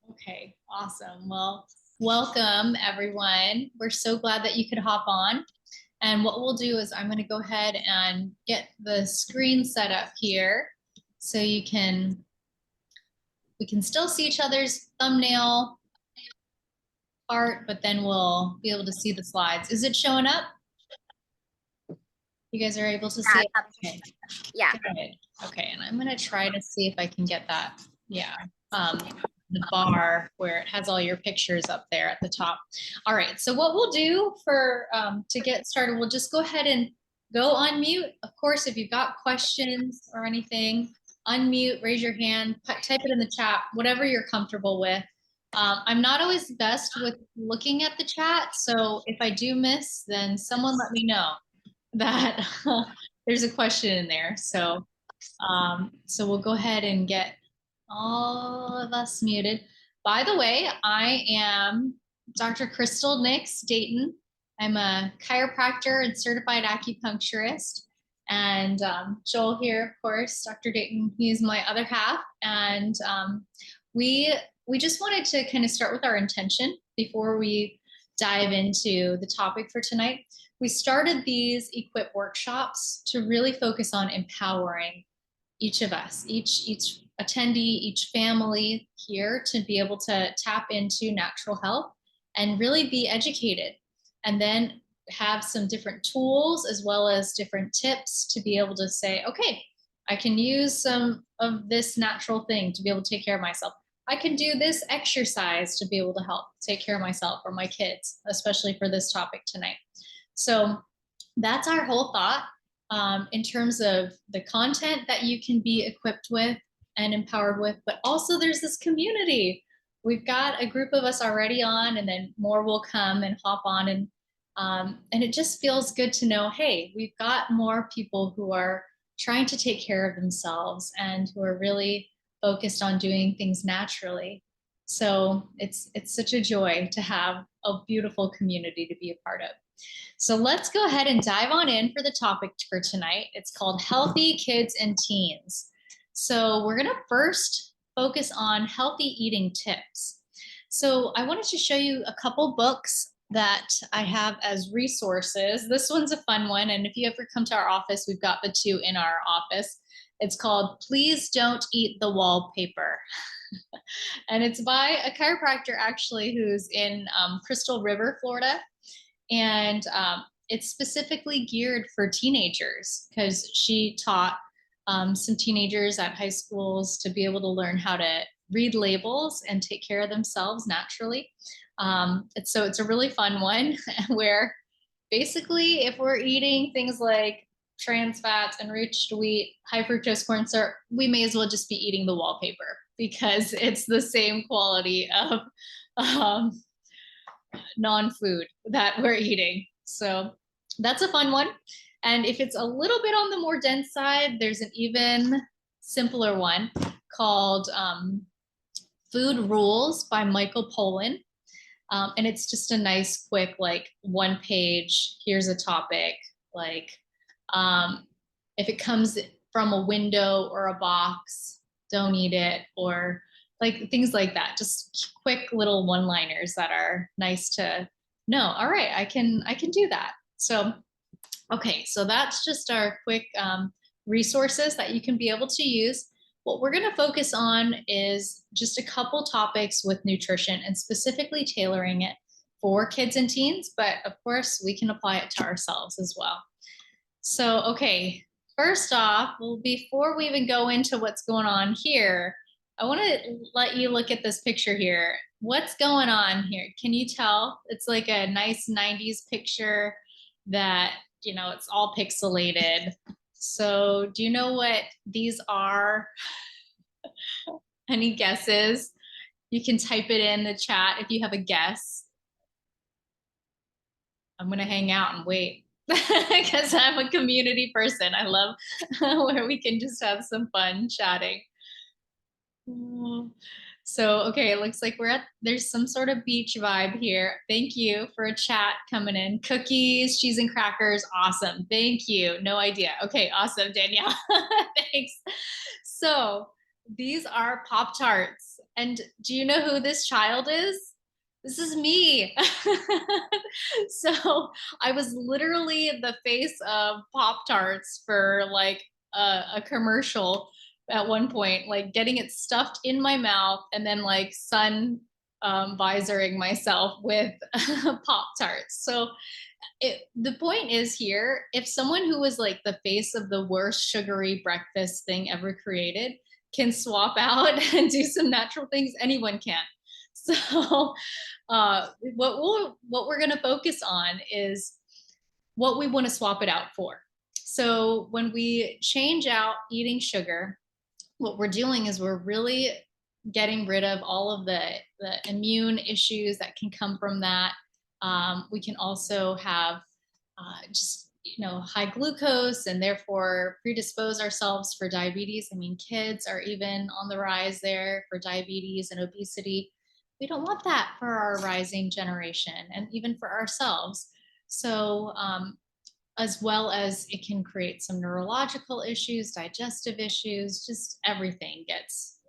Okay, awesome. Well, welcome everyone. We're so glad that you could hop on. And what we'll do is I'm going to go ahead and get the screen set up here so we can still see each other's thumbnail part, but then we'll be able to see the slides. Is it showing up? You guys are able to see it? Okay. Yeah. Good. Okay, and I'm going to try to see if I can get that. Yeah. The bar where it has all your pictures up there at the top. All right, so what we'll do for to get started, we'll just go ahead and go on mute. Of course, if you've got questions or anything, unmute, raise your hand, type it in the chat, whatever you're comfortable with. I'm not always best with looking at the chat, so if I do miss, then someone let me know that there's a question in there. So we'll go ahead and get all of us muted. By the way, I am Dr. Crystal Nix Dayton. I'm a chiropractor and certified acupuncturist. And Joel here, of course, Dr. Dayton, he's my other half. And we just wanted to kind of start with our intention before we dive into the topic for tonight. We started these equip workshops to really focus on empowering each of us, each attendee, each family here to be able to tap into natural health and really be educated, and then have some different tools as well as different tips to be able to say, okay, I can use some of this natural thing to be able to take care of myself. I can do this exercise to be able to help take care of myself or my kids, especially for this topic tonight. So that's our whole thought. In terms of the content that you can be equipped with and empowered with, but also there's this community. We've got a group of us already on, and then more will come and hop on, and it just feels good to know, hey, we've got more people who are trying to take care of themselves and who are really focused on doing things naturally. So it's such a joy to have a beautiful community to be a part of. So let's go ahead and dive on in for the topic for tonight. It's called Healthy Kids and Teens. So we're going to first focus on healthy eating tips. So I wanted to show you a couple books that I have as resources. This one's a fun one, and if you ever come to our office, we've got the two in our office. It's called Please Don't Eat the Wallpaper. And it's by a chiropractor actually who's in Crystal River, Florida. And it's specifically geared for teenagers because she taught some teenagers at high schools to be able to learn how to read labels and take care of themselves naturally. So it's a really fun one where basically if we're eating things like trans fats, enriched wheat, high fructose corn syrup, we may as well just be eating the wallpaper because it's the same quality of non-food that we're eating. So that's a fun one. And if it's a little bit on the more dense side, there's an even simpler one called Food Rules by Michael Pollan. And it's just a nice, quick, like one page, here's a topic, like if it comes from a window or a box, don't eat it, or like things like that. Just quick little one-liners that are nice to know. All right, I can do that. So, okay, so that's just our quick resources that you can be able to use. What we're going to focus on is just a couple topics with nutrition and specifically tailoring it for kids and teens, but of course we can apply it to ourselves as well. So, okay, first off, well, before we even go into what's going on here, I want to let you look at this picture here. What's going on here? Can you tell? It's like a nice 90s picture that, you know, it's all pixelated. So do you know what these are? Any guesses? You can type it in the chat if you have a guess. I'm going to hang out and wait because I'm a community person. I love where we can just have some fun chatting. So, okay, it looks like there's some sort of beach vibe here. Thank you for a chat coming in. Cookies, cheese and crackers, awesome. Thank you. No idea. Okay, awesome, Danielle. Thanks. So these are Pop-Tarts. And do you know who this child is? This is me. So I was literally the face of Pop Tarts for like a commercial at one point, like getting it stuffed in my mouth and then like visoring myself with Pop Tarts. So the point is here, if someone who was like the face of the worst sugary breakfast thing ever created can swap out and do some natural things, anyone can. So what we're going to focus on is what we want to swap it out for. So when we change out eating sugar, what we're doing is we're really getting rid of all of the immune issues that can come from that. We can also have just high glucose and therefore predispose ourselves for diabetes. I mean, kids are even on the rise there for diabetes and obesity. We don't want that for our rising generation and even for ourselves. So as well as it can create some neurological issues, digestive issues, just everything gets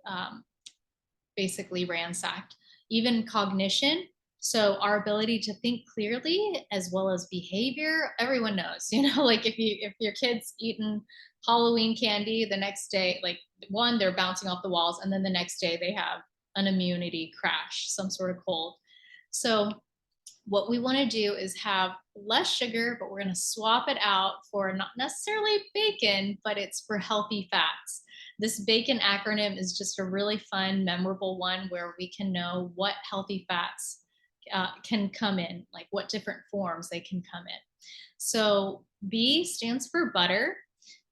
basically ransacked, even cognition. So our ability to think clearly as well as behavior, everyone knows, like if your kid's eating Halloween candy the next day, like one, they're bouncing off the walls, and then the next day they have an immunity crash, some sort of cold. So what we want to do is have less sugar, but we're going to swap it out for not necessarily bacon, but it's for healthy fats. This bacon acronym is just a really fun, memorable one where we can know what healthy fats can come in, like what different forms they can come in. So B stands for butter.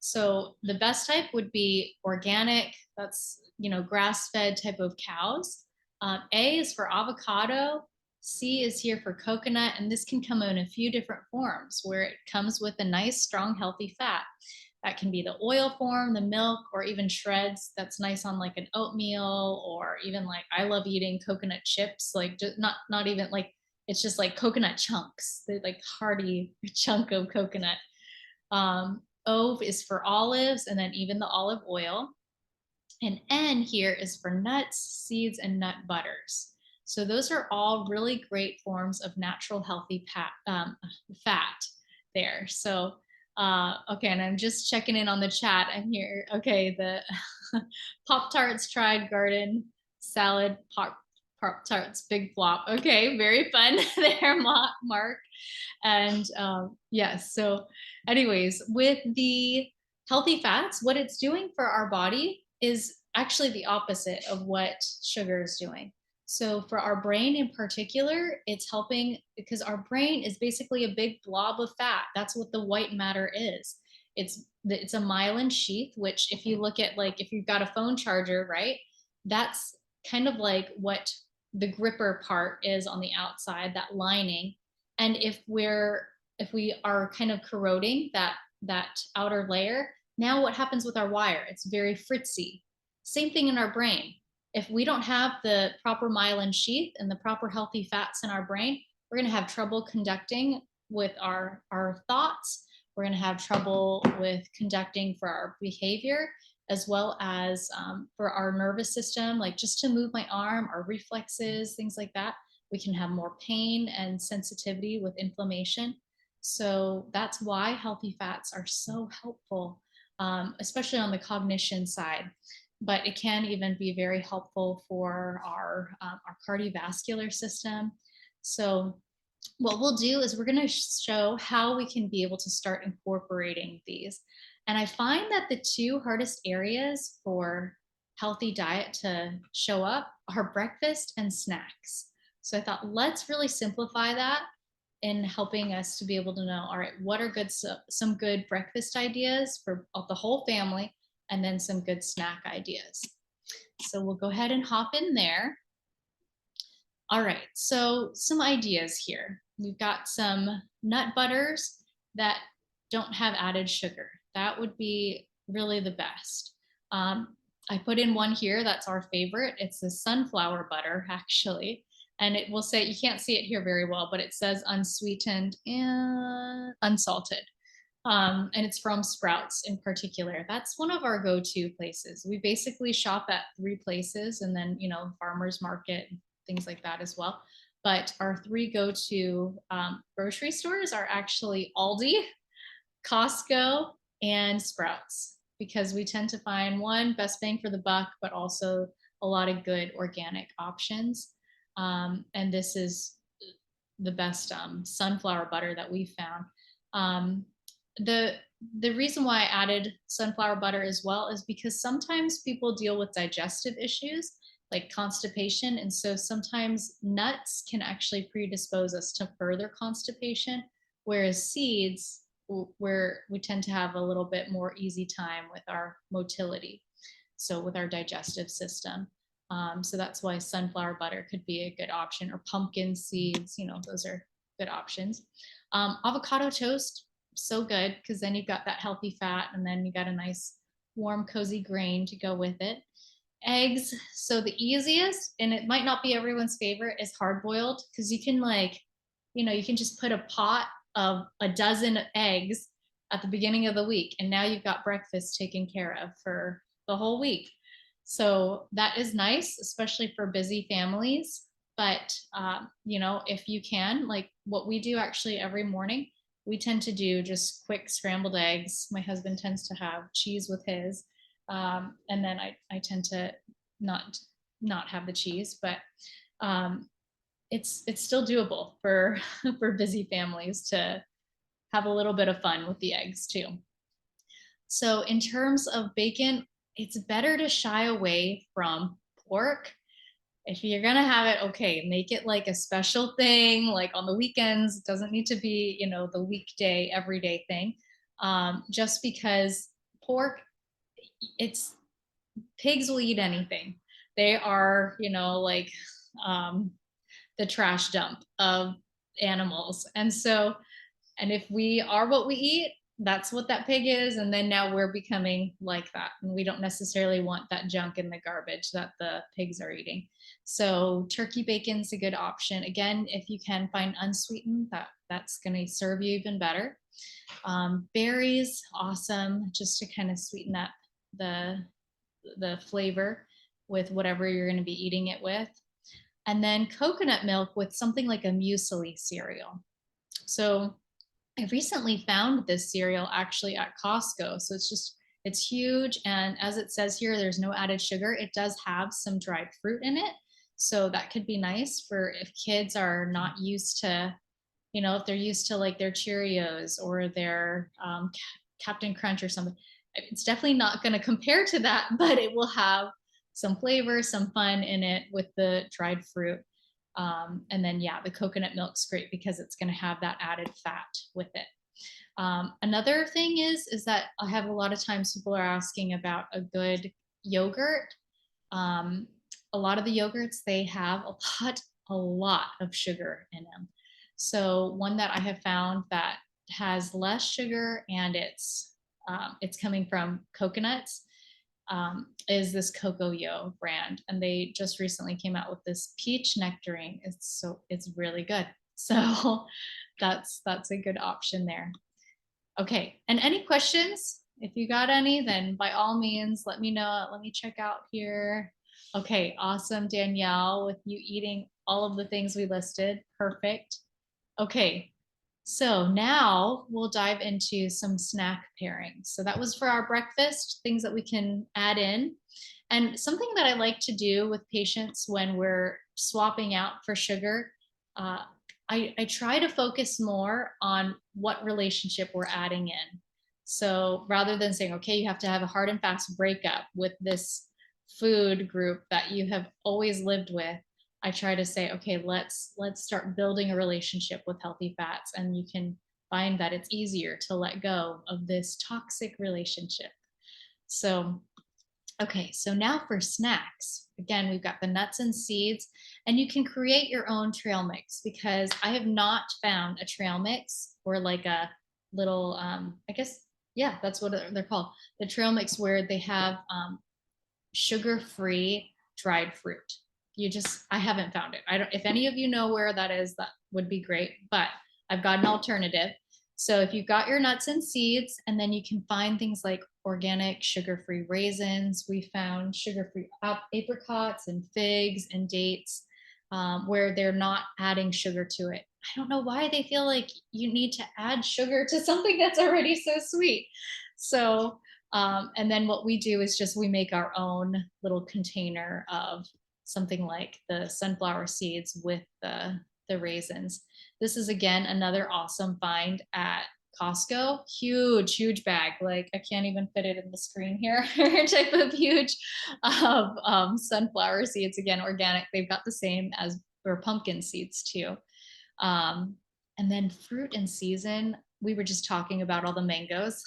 So the best type would be organic. That's, grass-fed type of cows. A is for avocado. C is here for coconut, and this can come in a few different forms where it comes with a nice, strong, healthy fat. That can be the oil form, the milk, or even shreds. That's nice on like an oatmeal, or even like I love eating coconut chips, like just not even like it's just like coconut chunks. They're like hearty chunk of coconut. O is for olives, and then even the olive oil. And N here is for nuts, seeds, and nut butters. So those are all really great forms of natural healthy fat there. So, okay, and I'm just checking in on the chat. I'm here. Okay, the Pop-Tarts tried garden salad, Pop-Tarts big flop. Okay, very fun there, Mark. And yes, so anyways, with the healthy fats, what it's doing for our body is actually the opposite of what sugar is doing. So for our brain in particular, it's helping because our brain is basically a big blob of fat. That's what the white matter is. It's a myelin sheath, which if you look at like if you've got a phone charger, right? That's kind of like what the gripper part is on the outside, that lining. And if we are kind of corroding that outer layer, now what happens with our wire? It's very fritzy. Same thing in our brain. If we don't have the proper myelin sheath and the proper healthy fats in our brain, we're going to have trouble conducting with our thoughts. We're going to have trouble with conducting for our behavior, as well as for our nervous system, like just to move my arm, our reflexes, things like that. We can have more pain and sensitivity with inflammation. So that's why healthy fats are so helpful, especially on the cognition side. But it can even be very helpful for our cardiovascular system. So what we'll do is we're going to show how we can be able to start incorporating these. And I find that the two hardest areas for healthy diet to show up are breakfast and snacks. So I thought, let's really simplify that in helping us to be able to know, all right, what are some good breakfast ideas for the whole family, and then some good snack ideas. So we'll go ahead and hop in there. All right, so some ideas here. We've got some nut butters that don't have added sugar. That would be really the best. I put in one here, that's our favorite. It's the sunflower butter, actually. And it will say, you can't see it here very well, but it says unsweetened and unsalted. And it's from Sprouts in particular. That's one of our go-to places. We basically shop at 3 places, and then, farmers market, things like that as well. But our 3 go-to grocery stores are actually Aldi, Costco, and Sprouts, because we tend to find, one, best bang for the buck, but also a lot of good organic options. And this is the best sunflower butter that we found. Um, the the reason why I added sunflower butter as well is because sometimes people deal with digestive issues like constipation, and so sometimes nuts can actually predispose us to further constipation, whereas seeds, where we tend to have a little bit more easy time with our motility, so with our digestive system. So that's why sunflower butter could be a good option, or pumpkin seeds, those are good options. Avocado toast, so good, because then you've got that healthy fat, and then you got a nice warm cozy grain to go with it. Eggs, so the easiest, and it might not be everyone's favorite, is hard boiled, because you can you can just put a pot of a dozen eggs at the beginning of the week, and now you've got breakfast taken care of for the whole week. So that is nice, especially for busy families. But if you can, like what we do actually every morning, we tend to do just quick scrambled eggs. My husband tends to have cheese with his, and then I tend to not have the cheese, but it's still doable for for busy families to have a little bit of fun with the eggs too. So in terms of bacon, it's better to shy away from pork. If you're gonna have it, okay, make it like a special thing, like on the weekends. It doesn't need to be, the weekday, everyday thing. Just because pork, it's pigs will eat anything. They are, like the trash dump of animals. And if we are what we eat, that's what that pig is. And then now we're becoming like that. And we don't necessarily want that junk in the garbage that the pigs are eating. So turkey bacon's a good option. Again, if you can find unsweetened, that's going to serve you even better. Berries, awesome, just to kind of sweeten up the flavor with whatever you're going to be eating it with. And then coconut milk with something like a muesli cereal. So I recently found this cereal actually at Costco. So it's huge. And as it says here, there's no added sugar. It does have some dried fruit in it. So that could be nice for if kids are not used to, if they're used to like their Cheerios or their Captain Crunch or something. It's definitely not going to compare to that, but it will have some flavor, some fun in it with the dried fruit. And then, yeah, the coconut milk's great because it's going to have that added fat with it. Another thing is that I have a lot of times people are asking about a good yogurt. A lot of the yogurts, they have a lot of sugar in them. So one that I have found that has less sugar, and it's coming from coconuts, is this Cocoa brand, and they just recently came out with this peach nectarine. It's really good. So that's a good option there. Okay, and any questions? If you got any, then by all means, let me know. Let me check out here. Okay, awesome, Danielle, with you eating all of the things we listed. Perfect. Okay, so now we'll dive into some snack pairings. So that was for our breakfast, things that we can add in. And something that I like to do with patients when we're swapping out for sugar, I try to focus more on what relationship we're adding in. So rather than saying, okay, you have to have a hard and fast breakup with this food group that you have always lived with, I try to say, okay, let's start building a relationship with healthy fats, and you can find that it's easier to let go of this toxic relationship. So, okay, so now for snacks. Again, we've got the nuts and seeds, and you can create your own trail mix, because I have not found a trail mix or like a little, I guess, yeah, that's what they're called. The trail mix where they have sugar-free dried fruit. I haven't found it. If any of you know where that is, that would be great, but I've got an alternative. So if you've got your nuts and seeds, and then you can find things like organic sugar-free raisins. We found sugar-free apricots and figs and dates, where they're not adding sugar to it. I don't know why they feel like you need to add sugar to something that's already so sweet. So, and then what we do is just we make our own little container of something like the sunflower seeds with the raisins. This is again another awesome find at Costco. Huge, huge bag. Like I can't even fit it in the screen here. Type of huge of sunflower seeds. Again, organic. They've got the same as or pumpkin seeds too. Um, and then fruit in season. We were just talking about all the mangoes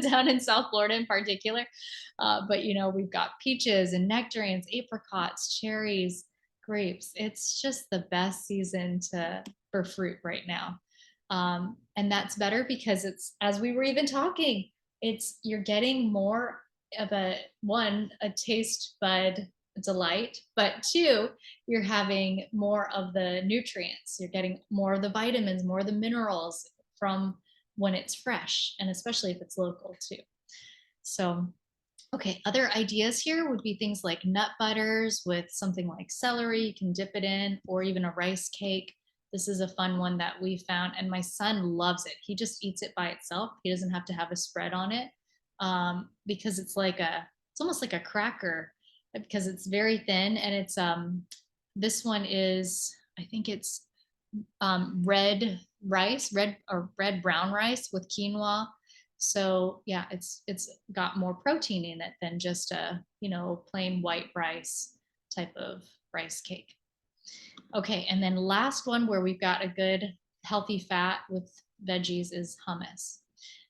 down in South Florida in particular. But you know, we've got peaches and nectarines, apricots, cherries, grapes. It's just the best season for fruit right now. And that's better because it's, as we were even talking, you're getting more of a taste bud delight, but two, you're having more of the nutrients. You're getting more of the vitamins, more of the minerals from when it's fresh, and especially if it's local too. So, okay, other ideas here would be things like nut butters with something like celery. You can dip it in, or even a rice cake. This is a fun one that we found, and my son loves it. He just eats it by itself. He doesn't have to have a spread on it, because it's almost like a cracker, because it's very thin, and this one is, I think it's red rice, red brown rice with quinoa. So yeah, it's got more protein in it than just a plain white rice type of rice cake. Okay, and then last one where we've got a good healthy fat with veggies is hummus.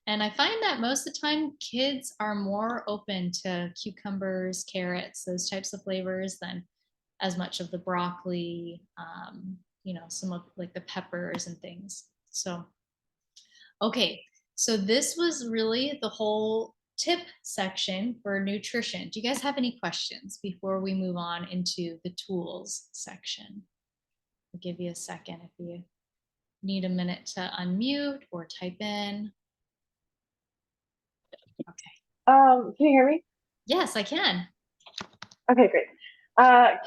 And I find that most of the time kids are more open to cucumbers, carrots, those types of flavors than as much of the broccoli, some of like the peppers and things. So, okay, so this was really the whole tip section for nutrition. Do you guys have any questions before we move on into the tools section? I'll give you a second if you need a minute to unmute or type in. Okay. Can you hear me? Yes, I can. Okay, great.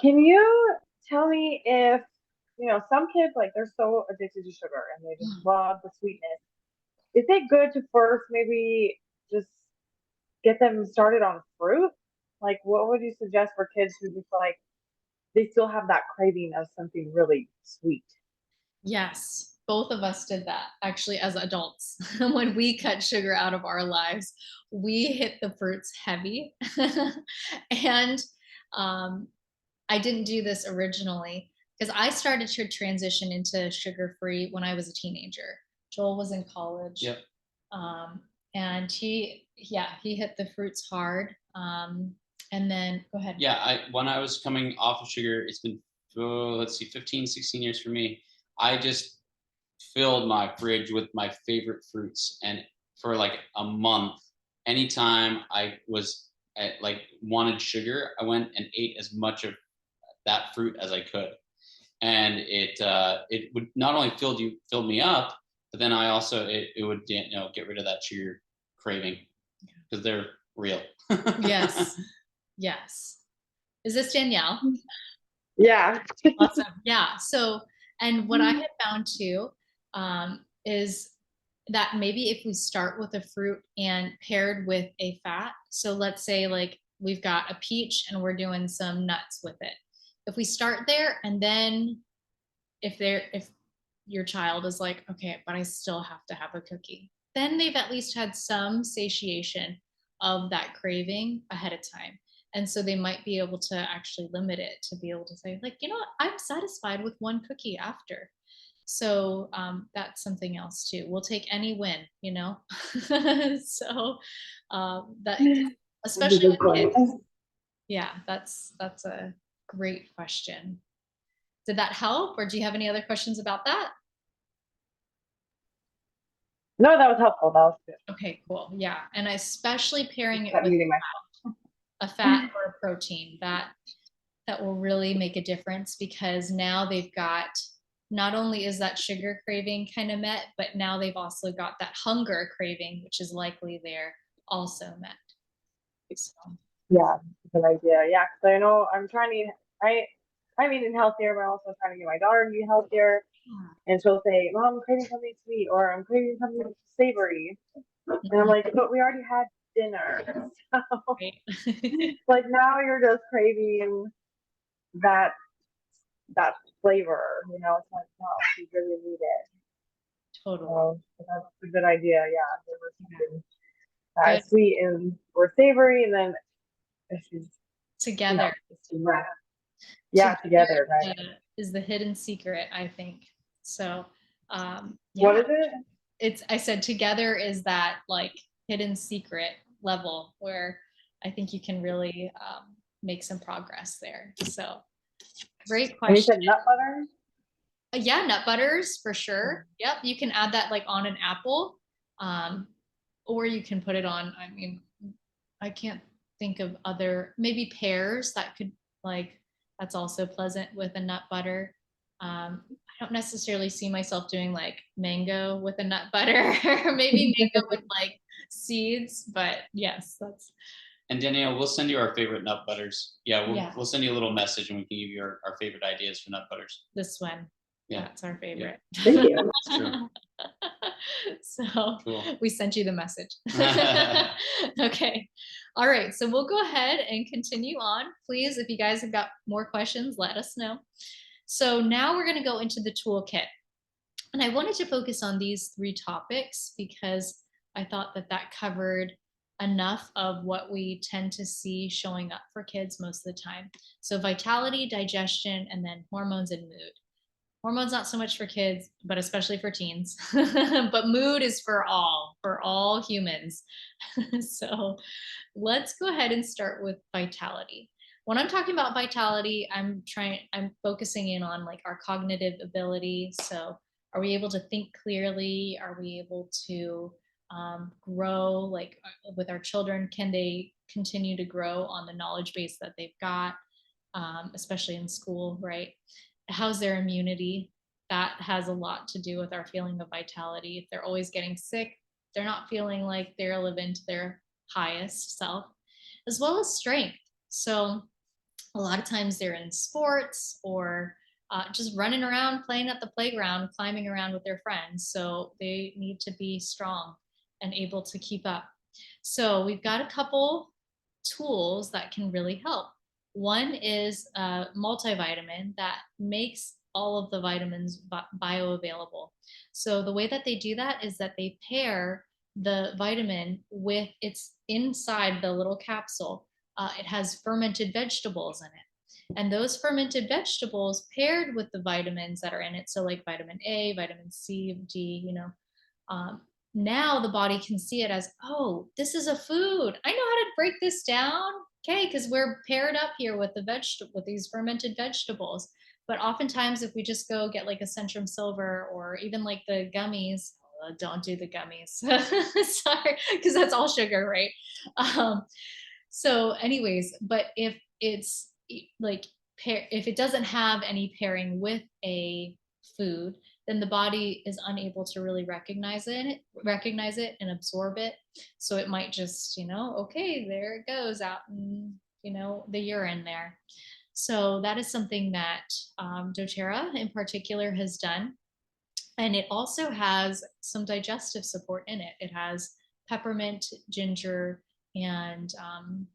Can you tell me if, some kids, like, they're so addicted to sugar and they just love the sweetness. Is it good to first maybe just get them started on fruit? Like, what would you suggest for kids who just like, they still have that craving of something really sweet? Yes, both of us did that actually as adults. When we cut sugar out of our lives, we hit the fruits heavy. And um, I didn't do this originally because I started to transition into sugar free when I was a teenager. Joel was in college. Yep. And he hit the fruits hard. And then go ahead. Yeah, when I was coming off of sugar, it's been, let's see, 15, 16 years for me. I just filled my fridge with my favorite fruits. And for like a month, anytime I was wanted sugar, I went and ate as much of that fruit as I could. And it would not only filled me up, but then I also, it would, get rid of that sugar craving because they're real. Yes. Yes. Is this Danielle? Yeah. Awesome. Yeah. So, and what I had found too, is that maybe if we start with a fruit and paired with a fat, so let's say like we've got a peach and we're doing some nuts with it. If we start there, and then if your child is like, okay, but I still have to have a cookie, then they've at least had some satiation of that craving ahead of time. And so they might be able to actually limit it to be able to say, like, you know what, I'm satisfied with one cookie after. So that's something else too. We'll take any win, So that, especially with kids. Yeah, that's a great question. Did that help, or do you have any other questions about that? No, that was helpful. That was good. Okay, cool. Yeah, and especially pairing it Stop with muting a fat or a protein that will really make a difference, because now they've got not only is that sugar craving kind of met, but now they've also got that hunger craving, which is likely there also met. So, Yeah, good idea. Yeah, because I know I'm trying to eat, I'm eating healthier, but I'm also trying to get my daughter to eat healthier. And she'll say, "Mom, I'm craving something sweet," or "I'm craving something savory." And I'm like, "But we already had dinner." So, right. like now you're just craving that that flavor, you know, it's not like you really need it. Totally. So that's a good idea. Yeah, give her something Good. sweet and or savory, and then if she's, you know, Together. yeah, together, uh, right? is the hidden secret, I think. So, What yeah, is it? I said together is that like hidden secret level where I think you can really make some progress there. So, great And you question. said nut butter? Yeah, nut butters for sure. Yep, you can add that like on an apple, um, or you can put it on. I mean, I can't think of other maybe pears that could like that's also pleasant with a nut butter. I don't necessarily see myself doing like mango with a nut butter, or maybe mango with like seeds, but yes, that's And Danielle, we'll send you our favorite nut butters. Yeah, yeah, we'll send you a little message and we can give you our favorite ideas for nut butters. this one. Yeah. That's our favorite. Thank you. That's true. So Cool. we sent you the message. Okay. All right. So we'll go ahead and continue on. Please, if you guys have got more questions, let us know. So now we're going to go into the toolkit. And I wanted to focus on these 3 topics because I thought that that covered enough of what we tend to see showing up for kids most of the time. So vitality, digestion, and then hormones and mood. Hormones not so much for kids, but especially for teens. But mood is for all humans. So let's go ahead and start with vitality. When I'm talking about vitality, I'm focusing in on like our cognitive ability. So are we able to think clearly? Are we able to grow like with our children? Can they continue to grow on the knowledge base that they've got, especially in school, right? How's their immunity? That has a lot to do with our feeling of vitality. If they're always getting sick, they're not feeling like they're living to their highest self, as well as strength. So a lot of times they're in sports or just running around, playing at the playground, climbing around with their friends. So they need to be strong and able to keep up. So we've got a couple tools that can really help. One is a multivitamin that makes all of the vitamins bioavailable. So the way that they do that is that they pair the vitamin with it's inside the little capsule. It has fermented vegetables in it. And those fermented vegetables paired with the vitamins that are in it, so like vitamin A, vitamin C, D, um, now the body can see it as, oh, this is a food. I know how to break this down. Okay, because we're paired up here with with these fermented vegetables. But oftentimes, if we just go get like a Centrum Silver or even like the gummies, don't do the gummies. Sorry, because that's all sugar, right? Um, so, anyways, but if it's like if it doesn't have any pairing with a food, then the body is unable to really recognize it and absorb it. So it might just, okay, there it goes out in, the urine there. So that is something that doTERRA in particular has done. And it also has some digestive support in it. It has peppermint, ginger, and I'm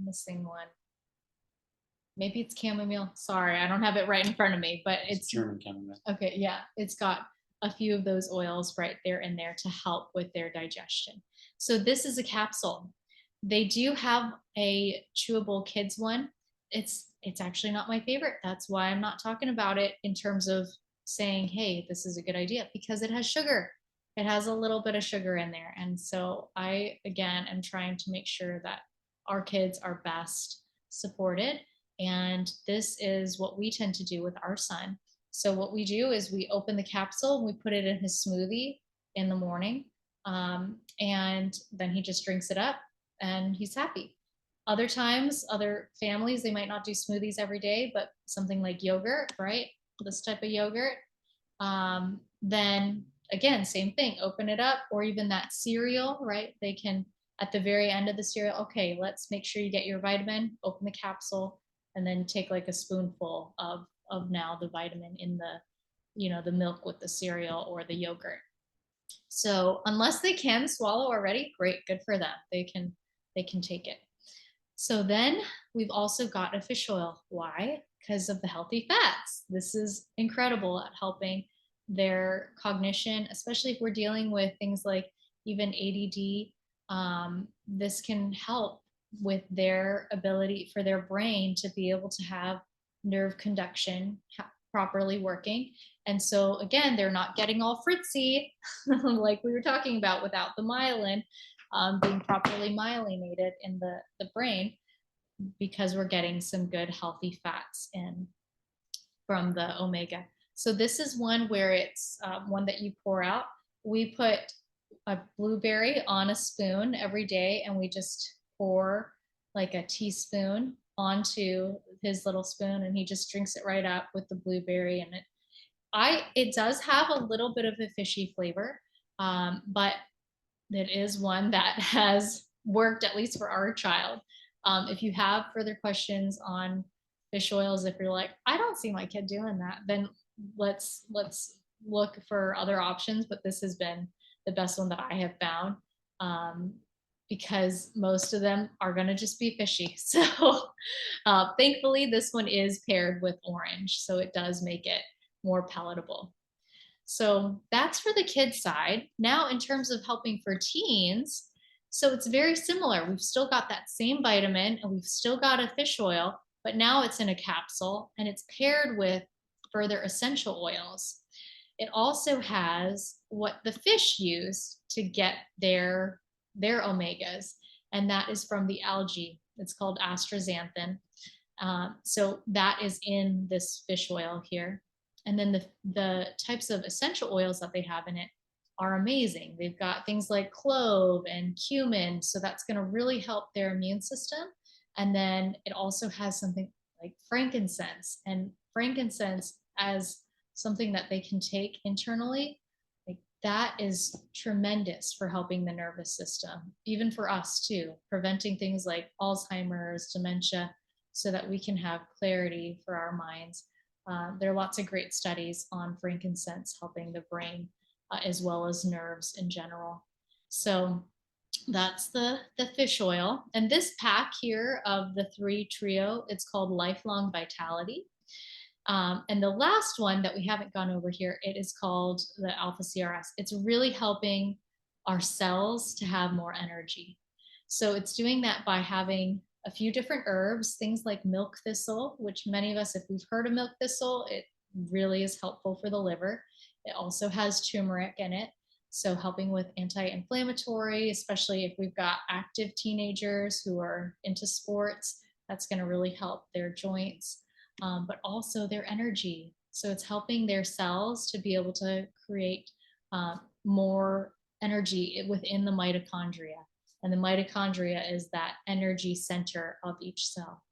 missing one. Maybe it's chamomile. Sorry, I don't have it right in front of me, but it's German chamomile. okay. Yeah, it's got a few of those oils right there in there to help with their digestion. So this is a capsule. They do have a chewable kids one. It's actually not my favorite. That's why I'm not talking about it in terms of saying, hey, this is a good idea, because it has sugar. It has a little bit of sugar in there. And so I, again, am trying to make sure that our kids are best supported. And this is what we tend to do with our son. So what we do is we open the capsule and we put it in his smoothie in the morning. And then he just drinks it up and he's happy. Other times, other families, they might not do smoothies every day, but something like yogurt, right? This type of yogurt, then again, same thing, open it up, or even that cereal, right? They can, at the very end of the cereal, okay, let's make sure you get your vitamin, open the capsule, and then take like a spoonful of now the vitamin in the, the milk with the cereal or the yogurt. So unless they can swallow already, great, good for them. They can take it. So then we've also got a fish oil. Why? Because of the healthy fats. This is incredible at helping their cognition, especially if we're dealing with things like even ADD. This can help with their ability for their brain to be able to have nerve conduction properly working. And so again, they're not getting all fritzy like we were talking about without the myelin being properly myelinated in the brain, because we're getting some good healthy fats in from the omega. So this is one where it's one that you pour out. We put a blueberry on a spoon every day, and we just pour like a teaspoon onto his little spoon, and he just drinks it right up with the blueberry. And it does have a little bit of a fishy flavor, but it is one that has worked, at least for our child. If you have further questions on fish oils, if you're like, I don't see my kid doing that, then let's look for other options. But this has been the best one that I have found, because most of them are going to just be fishy. So thankfully, this one is paired with orange, so it does make it more palatable. So that's for the kids side. Now, in terms of helping for teens, so it's very similar. We've still got that same vitamin, and we've still got a fish oil, but now it's in a capsule, and it's paired with further essential oils. It also has what the fish use to get their omegas, and that is from the algae. It's called astaxanthin. So that is in this fish oil here. And then the types of essential oils that they have in it are amazing. They've got things like clove and cumin, so that's going to really help their immune system. And then it also has something like frankincense, and frankincense as something that they can take internally. Like that is tremendous for helping the nervous system, even for us too, preventing things like Alzheimer's, dementia, so that we can have clarity for our minds. There are lots of great studies on frankincense helping the brain as well as nerves in general. So that's the fish oil. And this pack here of the 3 trio, it's called Lifelong Vitality. And the last one that we haven't gone over here, it is called the Alpha CRS. It's really helping our cells to have more energy. So it's doing that by having a few different herbs, things like milk thistle, which many of us, if we've heard of milk thistle, it really is helpful for the liver. It also has turmeric in it, so helping with anti-inflammatory, especially if we've got active teenagers who are into sports, that's going to really help their joints, but also their energy. So it's helping their cells to be able to create more energy within the mitochondria. And the mitochondria is that energy center of each cell.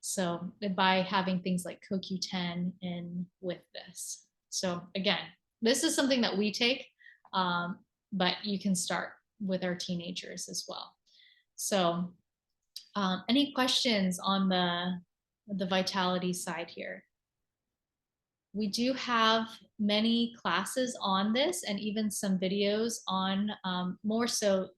So by having things like CoQ10 in with this. So again, this is something that we take, but you can start with our teenagers as well. So any questions on the vitality side here? We do have many classes on this, and even some videos on more so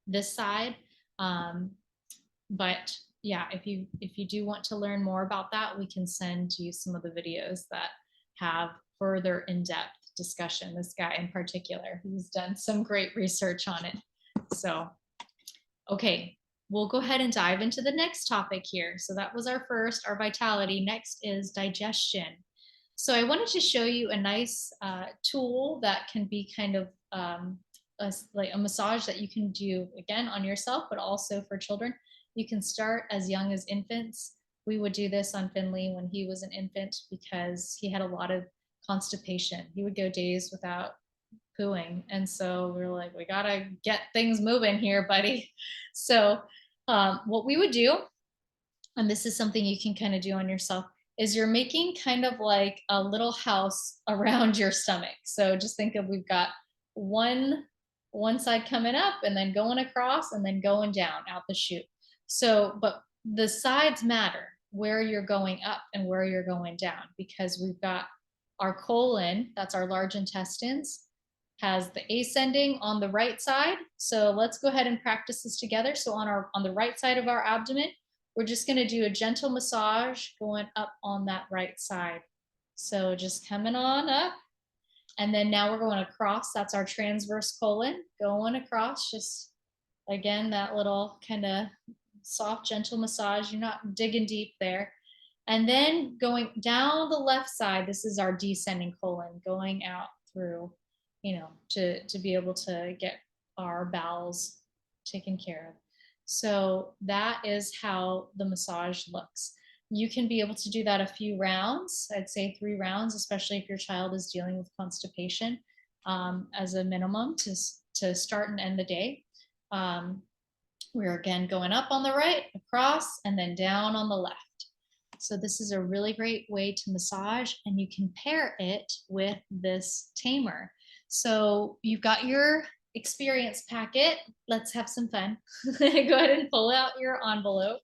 this side. But yeah, if you do want to learn more about that, we can send you some of the videos that have further in-depth discussion. This guy in particular, he's done some great research on it. So, okay, we'll go ahead and dive into the next topic here. So that was our vitality. Next is digestion. So I wanted to show you a nice tool that can be kind of like a massage that you can do, again, on yourself, but also for children. You can start as young as infants. We would do this on Finley when he was an infant because he had a lot of constipation. He would go days without pooing. And so we were like, we gotta get things moving here, buddy. So what we would do, and this is something you can kind of do on yourself, is you're making kind of like a little house around your stomach. So just think of, we've got one side coming up and then going across and then going down out the chute. So, but the sides matter, where you're going up and where you're going down, because we've got our colon, that's our large intestines, has the ascending on the right side. So let's go ahead and practice this together. So on the right side of our abdomen, we're just going to do a gentle massage going up on that right side. So just coming on up. And then now we're going across. That's our transverse colon, going across. Just again, that little kind of soft, gentle massage. You're not digging deep there. And then going down the left side, this is our descending colon, going out through, to be able to get our bowels taken care of. So that is how the massage looks. You can be able to do that a few rounds. I'd say 3 rounds, especially if your child is dealing with constipation, as a minimum to start and end the day. We're again going up on the right, across, and then down on the left. So this is a really great way to massage, and you can pair it with this tamer. So you've got your experience packet. Let's have some fun. Go ahead and pull out your envelope.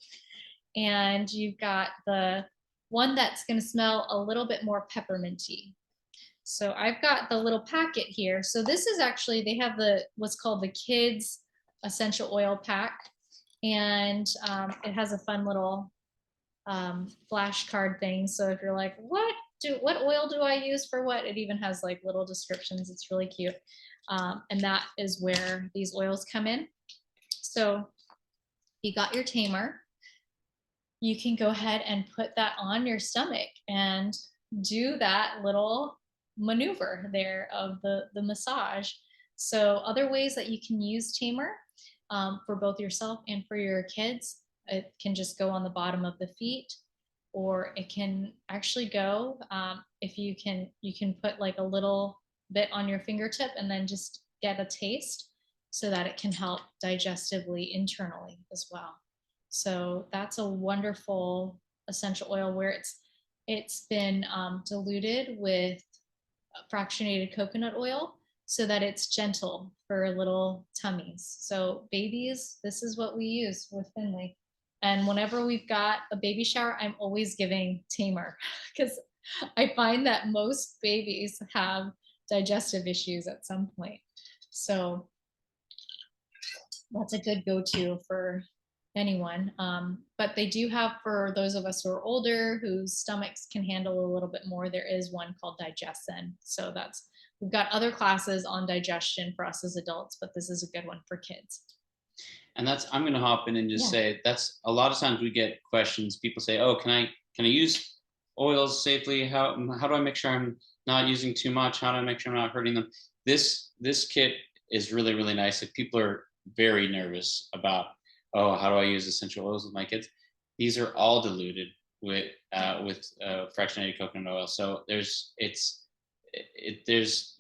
And you've got the one that's going to smell a little bit more pepperminty. So I've got the little packet here. So this is actually, they have what's called the kids essential oil pack. And it has a fun little flashcard thing. So if you're like, what oil do I use for what? It even has like little descriptions. It's really cute. And that is where these oils come in. So you got your tamer. You can go ahead and put that on your stomach and do that little maneuver there of the massage. So other ways that you can use tamer for both yourself and for your kids, it can just go on the bottom of the feet, or it can actually go, if you can put like a little bit on your fingertip and then just get a taste, so that it can help digestively internally as well. So that's a wonderful essential oil where it's been diluted with fractionated coconut oil so that it's gentle for little tummies. So babies, this is what we use with Finley. And whenever we've got a baby shower, I'm always giving tamer, because I find that most babies have digestive issues at some point. So that's a good go-to for anyone. But they do have, for those of us who are older, whose stomachs can handle a little bit more, there is one called Digestin. So we've got other classes on digestion for us as adults, but this is a good one for kids. And I'm going to hop in and just say, that's a lot of times we get questions. People say, oh, can I use oils safely? How do I make sure I'm not using too much? How do I make sure I'm not hurting them? This kit is really, really nice. If people are very nervous about, oh, how do I use essential oils with my kids? These are all diluted with fractionated coconut oil. So you're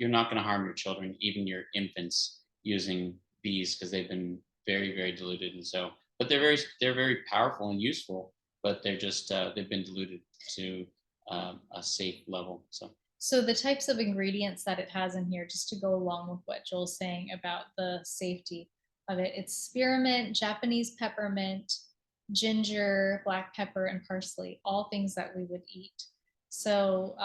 not going to harm your children, even your infants, using these, because they've been very, very diluted. And so, but they're very powerful and useful, but they're just they've been diluted to a safe level. So the types of ingredients that it has in here, just to go along with what Joel's saying about the safety of it, it's spearmint, Japanese peppermint, ginger, black pepper, and parsley, all things that we would eat. So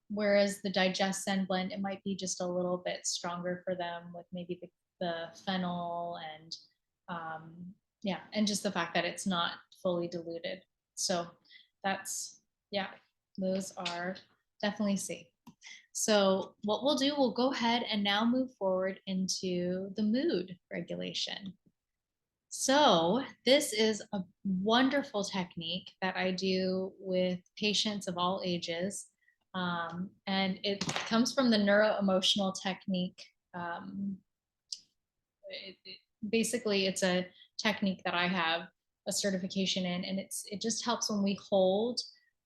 whereas the Digestin blend, it might be just a little bit stronger for them with maybe the fennel and and just the fact that it's not fully diluted. So those are definitely safe. So what we'll do, we'll go ahead and now move forward into the mood regulation. So this is a wonderful technique that I do with patients of all ages. And it comes from the neuro-emotional technique. Basically, it's a technique that I have a certification in, and it just helps when we hold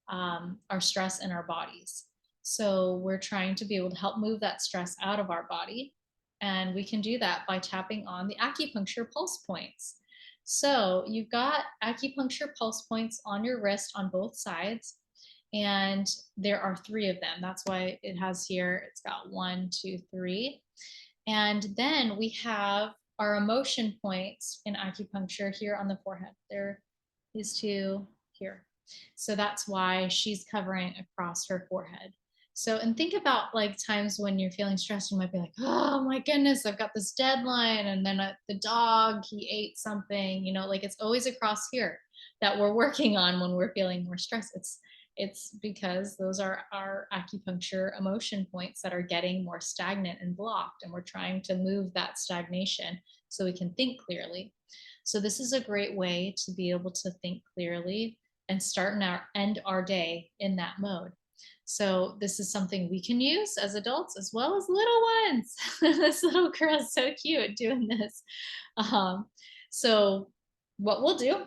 our stress in our bodies. So we're trying to be able to help move that stress out of our body. And we can do that by tapping on the acupuncture pulse points. So you've got acupuncture pulse points on your wrist on both sides. And there are 3 of them. That's why it has here, it's got 1, 2, 3. And then we have our emotion points in acupuncture here on the forehead. There is 2 here. So that's why she's covering across her forehead. So, and think about like times when you're feeling stressed, you might be like, oh my goodness, I've got this deadline. And then the dog, he ate something, you know, like it's always across here that we're working on when we're feeling more stressed. It's because those are our acupuncture emotion points that are getting more stagnant and blocked, and we're trying to move that stagnation so we can think clearly. So this is a great way to be able to think clearly and start and end our day in that mode. So this is something we can use as adults as well as little ones. This little girl is so cute doing this. Um, so what we'll do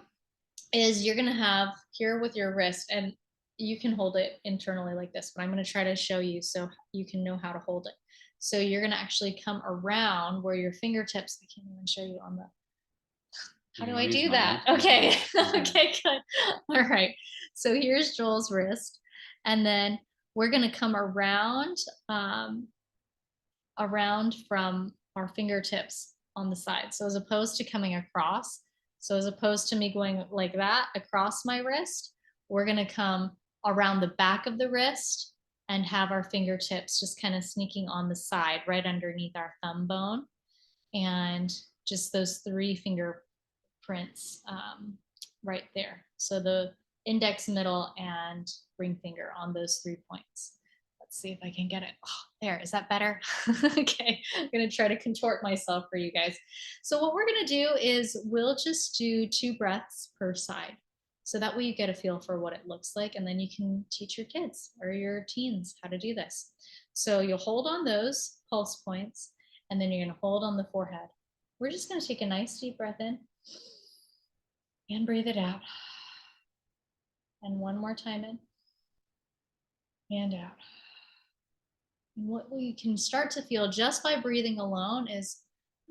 is you're going to have here with your wrist, and you can hold it internally like this, but I'm going to try to show you so you can know how to hold it. So you're going to actually come around where your fingertips, I can't even show you on the, how do I do that? Okay. Okay, good. All right. So here's Joel's wrist. And then we're going to come around, around from our fingertips on the side. So as opposed to coming across, so as opposed to me going like that across my wrist, we're going to come around the back of the wrist and have our fingertips just kind of sneaking on the side right underneath our thumb bone. And just those 3 fingerprints right there. So the index, middle, and ring finger on those 3 points. Let's see if I can get it. Oh, there, is that better? Okay, I'm gonna try to contort myself for you guys. So what we're gonna do is we'll just do 2 breaths per side. So that way you get a feel for what it looks like, and then you can teach your kids or your teens how to do this. So you'll hold on those pulse points, and then you're gonna hold on the forehead. We're just gonna take a nice deep breath in and breathe it out. And one more time in and out. And what we can start to feel just by breathing alone is,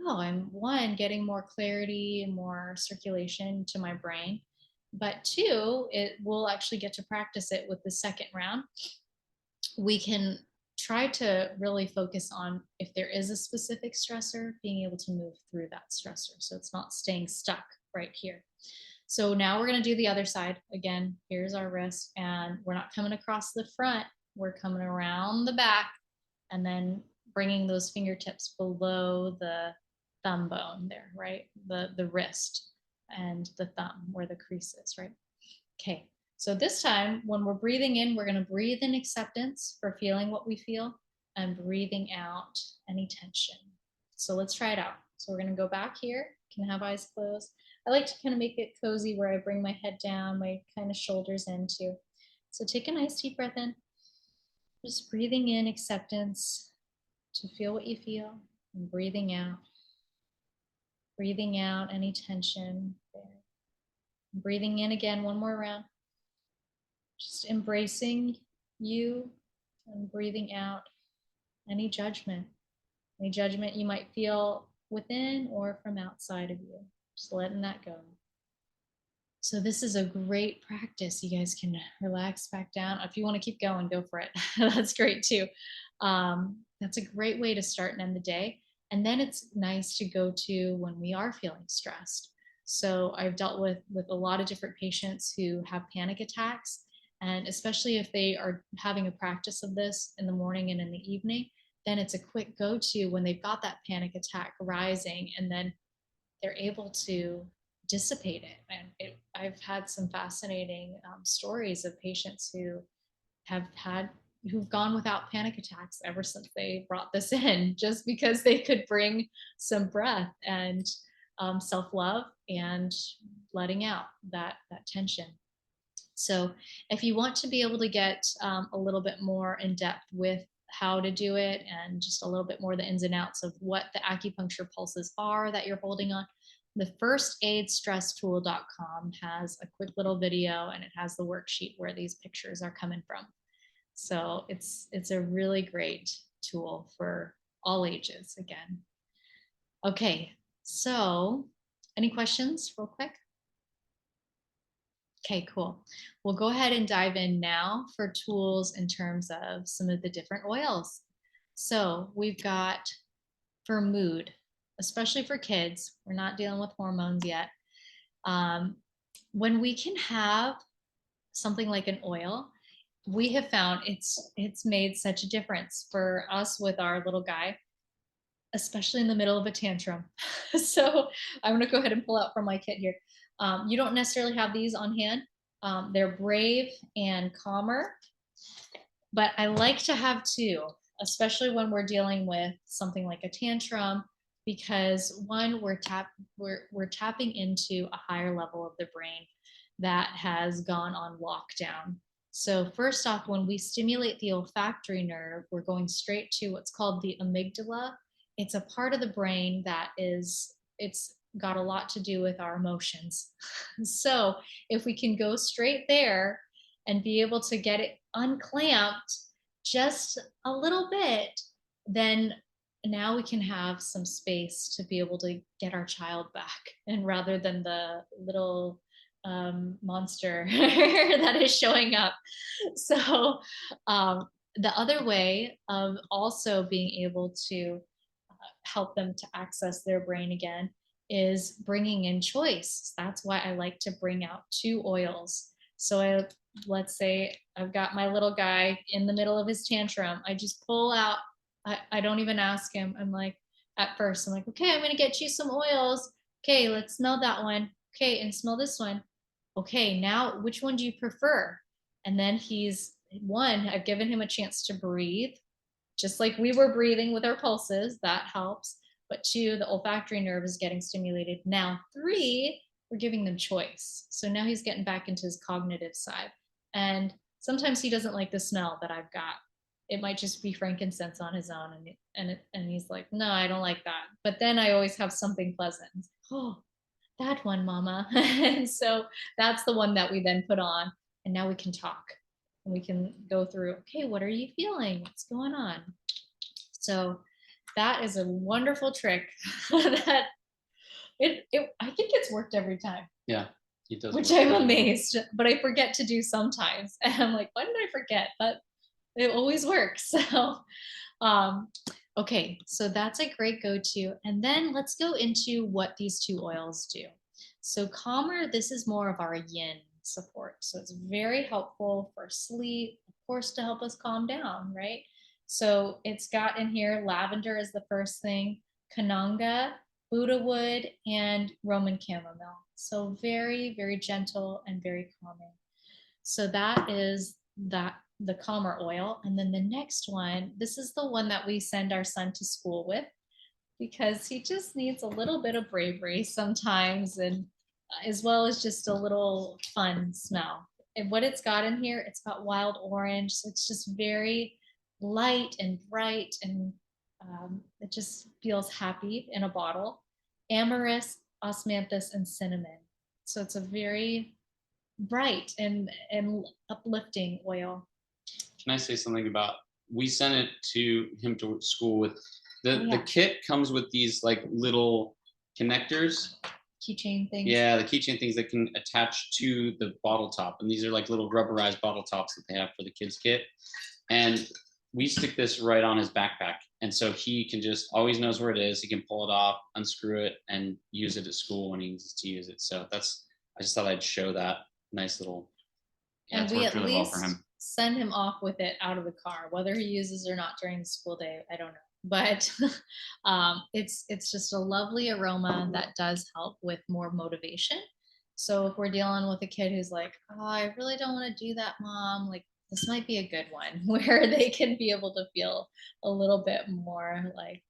oh, I'm one, getting more clarity, more circulation to my brain. But 2, it will actually get to practice it with the second round. We can try to really focus on if there is a specific stressor, being able to move through that stressor. So it's not staying stuck right here. So now we're going to do the other side. Again, here's our wrist, and we're not coming across the front. We're coming around the back and then bringing those fingertips below the thumb bone there, right? The wrist and the thumb where the crease is, right? Okay, so this time when we're breathing in, we're going to breathe in acceptance for feeling what we feel and breathing out any tension. So let's try it out. So we're going to go back here, can have eyes closed. I like to kind of make it cozy where I bring my head down, my kind of shoulders in too. So take a nice deep breath in, just breathing in acceptance to feel what you feel, and breathing out any tension there. Breathing in again, one more round, just embracing you, and breathing out any judgment you might feel within or from outside of you, just letting that go. So this is a great practice. You guys can relax back down. If you want to keep going, go for it. That's great too. That's a great way to start and end the day. And then it's nice to go to when we are feeling stressed. So I've dealt with a lot of different patients who have panic attacks. And especially if they are having a practice of this in the morning and in the evening, then it's a quick go-to when they've got that panic attack rising, and then they're able to dissipate it. And I've had some fascinating stories of patients who've gone without panic attacks ever since they brought this in, just because they could bring some breath and self-love and letting out that tension. So if you want to be able to get a little bit more in depth with how to do it and just a little bit more the ins and outs of what the acupuncture pulses are that you're holding on, the firstaidstresstool.com has a quick little video, and it has the worksheet where these pictures are coming from. So it's a really great tool for all ages again. Okay, so any questions real quick? Okay, cool. We'll go ahead and dive in now for tools in terms of some of the different oils. So we've got for mood, especially for kids, we're not dealing with hormones yet. Um, when we can have something like an oil, we have found it's made such a difference for us with our little guy, especially in the middle of a tantrum. So I'm going to go ahead and pull out from my kit here. You don't necessarily have these on hand. They're brave and calmer, but I like to have two, especially when we're dealing with something like a tantrum, because one, we're tapping into a higher level of the brain that has gone on lockdown. So first off, when we stimulate the olfactory nerve, we're going straight to what's called the amygdala. It's a part of the brain that it's got a lot to do with our emotions. So if we can go straight there and be able to get it unclamped just a little bit, then now we can have some space to be able to get our child back. And rather than the little monster that is showing up. So, the other way of also being able to help them to access their brain again is bringing in choice. That's why I like to bring out two oils. So let's say I've got my little guy in the middle of his tantrum. I just pull out, I don't even ask him. I'm like, at first, I'm like, okay, I'm going to get you some oils. Okay, let's smell that one. Okay, and smell this one. Okay, now which one do you prefer? And then I've given him a chance to breathe, just like we were breathing with our pulses, that helps. But two, the olfactory nerve is getting stimulated. Now, three, we're giving them choice. So now he's getting back into his cognitive side. And sometimes he doesn't like the smell that I've got. It might just be frankincense on his own. And he's like, no, I don't like that. But then I always have something pleasant. Oh, that one, mama. And so that's the one that we then put on. And now we can talk and we can go through, okay, what are you feeling? What's going on? So that is a wonderful trick that I think it's worked every time. Yeah, it does. Which I'm amazed, but I forget to do sometimes. And I'm like, why did I forget? But it always works. So, um, okay, so that's a great go-to. And then let's go into what these two oils do. So calmer, this is more of our yin support. So it's very helpful for sleep, of course, to help us calm down, right? So it's got in here, lavender is the first thing, Kananga, Buddha wood, and Roman chamomile. So very, very gentle and very calming. So that is the calmer oil. And then the next one, this is the one that we send our son to school with because he just needs a little bit of bravery sometimes, and as well as just a little fun smell. And what it's got in here, it's got wild orange. So it's just very light and bright, and it just feels happy in a bottle. Amyris, osmanthus, and cinnamon. So it's a very bright and uplifting oil. Can I say something about, we sent it to him to school with the kit comes with these like little connectors, keychain things. Yeah, the keychain things that can attach to the bottle top, and these are like little rubberized bottle tops that they have for the kids kit. And we stick this right on his backpack, and so he can just always knows where it is. He can pull it off, unscrew it, and use it at school when he needs to use it. So that's, I just thought I'd show that nice little. Yeah, and we at really least well send him off with it out of the car, whether he uses or not during the school day. I don't know, but it's just a lovely aroma that does help with more motivation. So if we're dealing with a kid who's like, oh, I really don't want to do that, mom, like this might be a good one where they can be able to feel a little bit more like,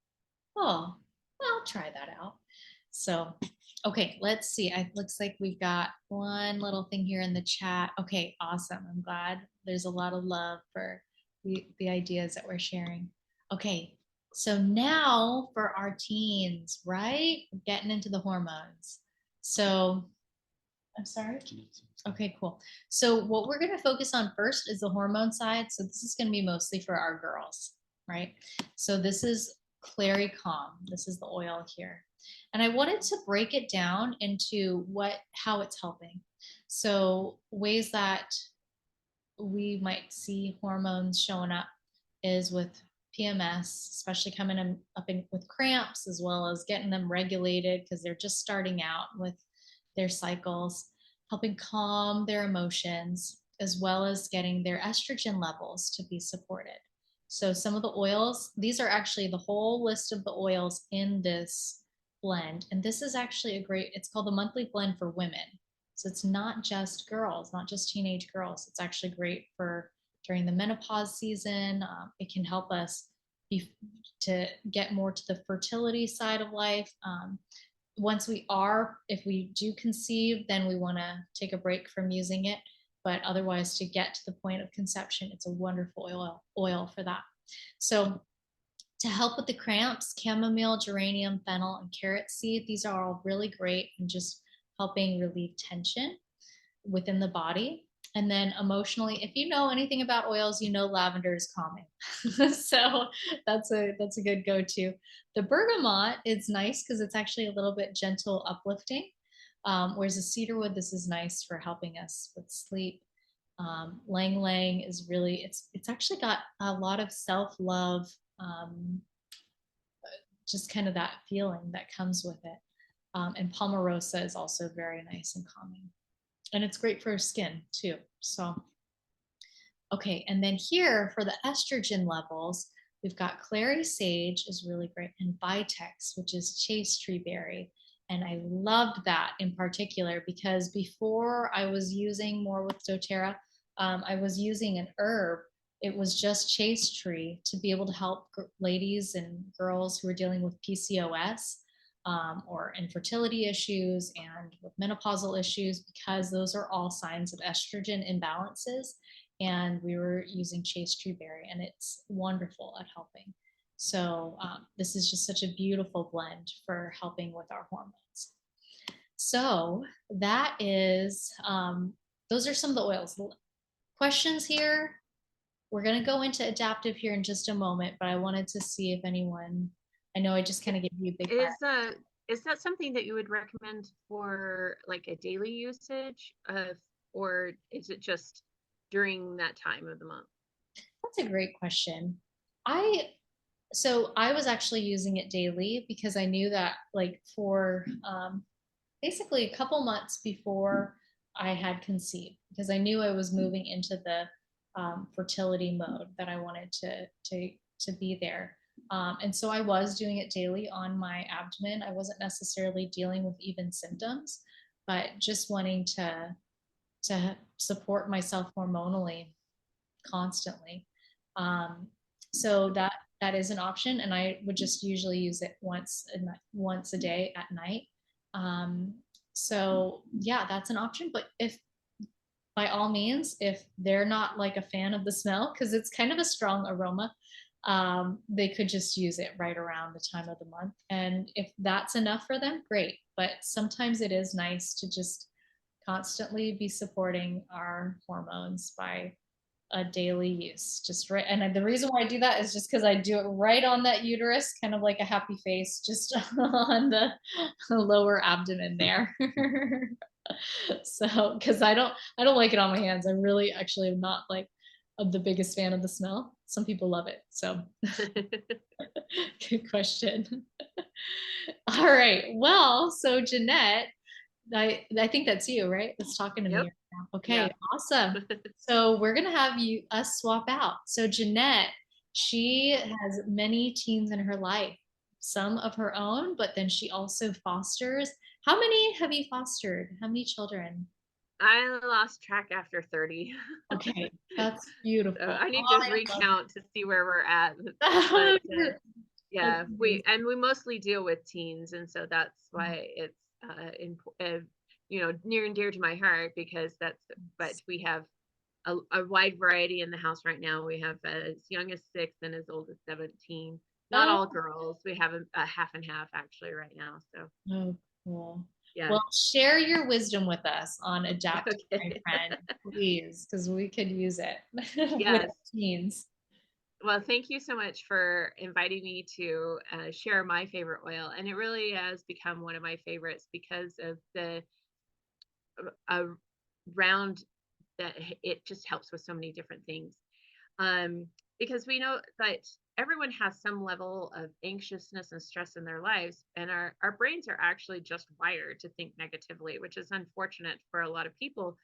oh, I'll try that out. So, okay, let's see. It looks like we've got one little thing here in the chat. Okay, awesome. I'm glad there's a lot of love for the ideas that we're sharing. Okay, so now for our teens, right? We're getting into the hormones. So, I'm sorry. Okay, cool. So what we're going to focus on first is the hormone side. So this is going to be mostly for our girls, right? So this is Clary Calm. This is the oil here. And I wanted to break it down into how it's helping. So ways that we might see hormones showing up is with PMS, especially coming up with cramps, as well as getting them regulated because they're just starting out with their cycles, helping calm their emotions, as well as getting their estrogen levels to be supported. So some of the oils, these are actually the whole list of the oils in this blend. And this is actually it's called the monthly blend for women. So it's not just girls, not just teenage girls. It's actually great for during the menopause season. It can help us to get more to the fertility side of life. If we do conceive, then we want to take a break from using it. But otherwise, to get to the point of conception, it's a wonderful oil for that. So to help with the cramps, chamomile, geranium, fennel, and carrot seed, these are all really great in just helping relieve tension within the body. And then emotionally, if you know anything about oils, you know lavender is calming. So that's a good go-to. The bergamot is nice because it's actually a little bit gentle, uplifting. Whereas the cedarwood, this is nice for helping us with sleep. Lang Lang is really, it's actually got a lot of self-love, just kind of that feeling that comes with it. And Palmarosa is also very nice and calming. And it's great for skin too. So, okay. And then here for the estrogen levels, we've got clary sage is really great, and vitex, which is chaste tree berry. And I loved that in particular because before I was using more with doTERRA, I was using an herb. It was just chaste tree to be able to help ladies and girls who are dealing with PCOS, or infertility issues and with menopausal issues, because those are all signs of estrogen imbalances. And we were using chaste tree berry, and it's wonderful at helping. So this is just such a beautiful blend for helping with our hormones. So that is, those are some of the oils. Questions here? We're going to go into adaptive here in just a moment, but I wanted to see if anyone, I know I just kind of gave you a big Is that something that you would recommend for like a daily usage of, or is it just during that time of the month? That's a great question. So I was actually using it daily because I knew that like for basically a couple months before I had conceived, because I knew I was moving into the fertility mode that I wanted to be there. And so I was doing it daily on my abdomen. I wasn't necessarily dealing with even symptoms, but just wanting to support myself hormonally constantly. So that is an option, and I would just usually use it once a day at night. So yeah, that's an option. But if by all means, if they're not like a fan of the smell, because it's kind of a strong aroma, they could just use it right around the time of the month. And if that's enough for them, great. But sometimes it is nice to just constantly be supporting our hormones by a daily use, just right. And the reason why I do that is just because I do it right on that uterus, kind of like a happy face, just on the lower abdomen there. So because I don't like it on my hands. I really actually am not like the biggest fan of the smell. Some people love it. So good question. All right. Well, so Jeanette, I think that's you, right? That's talking to me Yep. right now. Okay, Yeah. awesome. So we're gonna have us swap out. So Jeanette, she has many teens in her life, some of her own, but then she also fosters. How many have you fostered? How many children? I lost track after 30. Okay, that's So beautiful. I need Oh, to I love recount to see where we're at. that. But That's yeah, amazing. we mostly deal with teens, and so that's why it's near and dear to my heart, because but we have a wide variety in the house right now. We have as young as 6 and as old as 17. Not Oh, all girls. We have a half and half actually right now. So oh, cool. yeah. Well, share your wisdom with us on adaptive, my Okay. friend, please, because we could use it with Yes. teens. Well, thank you so much for inviting me to share my favorite oil. And it really has become one of my favorites because of the round that it just helps with so many different things. Because we know that everyone has some level of anxiousness and stress in their lives, and our brains are actually just wired to think negatively, which is unfortunate for a lot of people.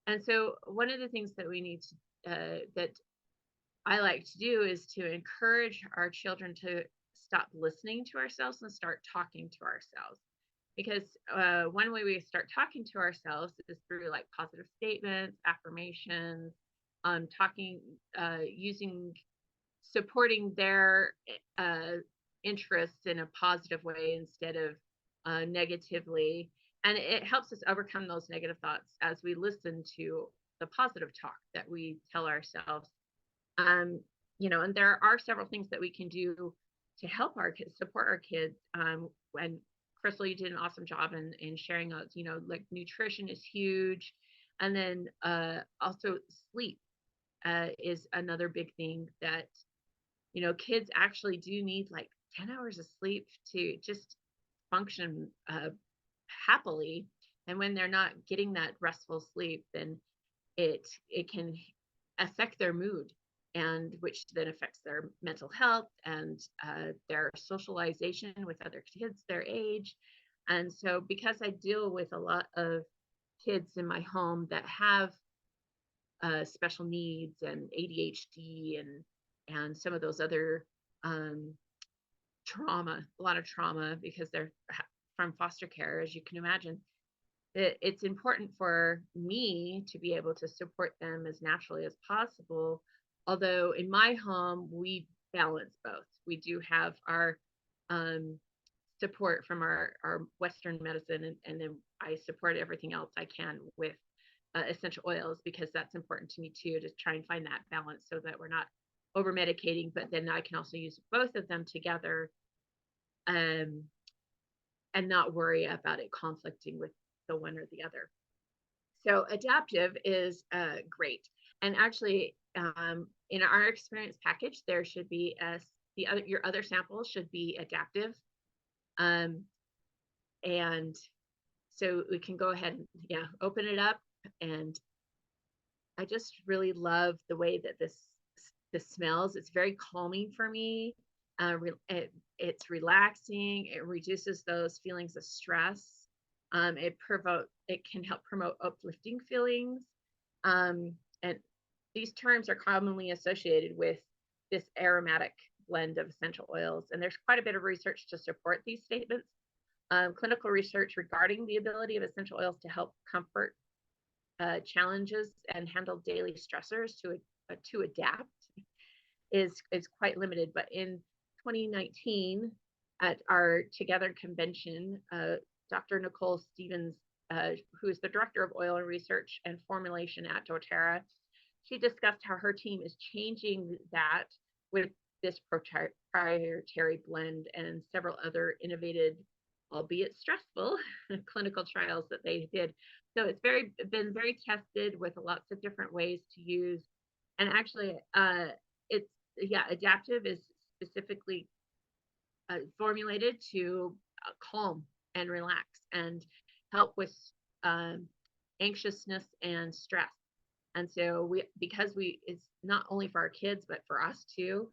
And so one of the things that we need to, that I like to do is to encourage our children to stop listening to ourselves and start talking to ourselves. Because one way we start talking to ourselves is through like positive statements, affirmations, talking, using, supporting their interests in a positive way instead of negatively. And it helps us overcome those negative thoughts as we listen to the positive talk that we tell ourselves. um, and there are several things that we can do to help our kids, support our kids. And Crystal, you did an awesome job in sharing us, like nutrition is huge. And then also sleep is another big thing that, kids actually do need like 10 hours of sleep to just function happily. And when they're not getting that restful sleep, then it can affect their mood, and which then affects their mental health and their socialization with other kids their age. And so because I deal with a lot of kids in my home that have special needs and ADHD and some of those other um, trauma, a lot of trauma because they're from foster care, as you can imagine, it's important for me to be able to support them as naturally as possible. Although in my home, we balance both. We do have our um, support from our Western medicine, and then I support everything else I can with essential oils, because that's important to me too, to try and find that balance so that we're not over medicating, but then I can also use both of them together, um, and not worry about it conflicting with the one or the other. So adaptive is great. And actually, in our experience package, there should be your other samples should be adaptive. And so we can go ahead and open it up. And I just really love the way that this smells. It's very calming for me. It's relaxing. It reduces those feelings of stress. It can help promote uplifting feelings. And these terms are commonly associated with this aromatic blend of essential oils. And there's quite a bit of research to support these statements. Clinical research regarding the ability of essential oils to help comfort challenges and handle daily stressors to adapt is quite limited. But in 2019, at our Together convention, Dr. Nicole Stevens, who is the director of oil and research and formulation at doTERRA, she discussed how her team is changing that with this proprietary blend and several other innovative, albeit stressful, clinical trials that they did. So it's been very tested with lots of different ways to use. And actually, adaptive is specifically formulated to calm and relax and help with anxiousness and stress. And so it's not only for our kids, but for us too.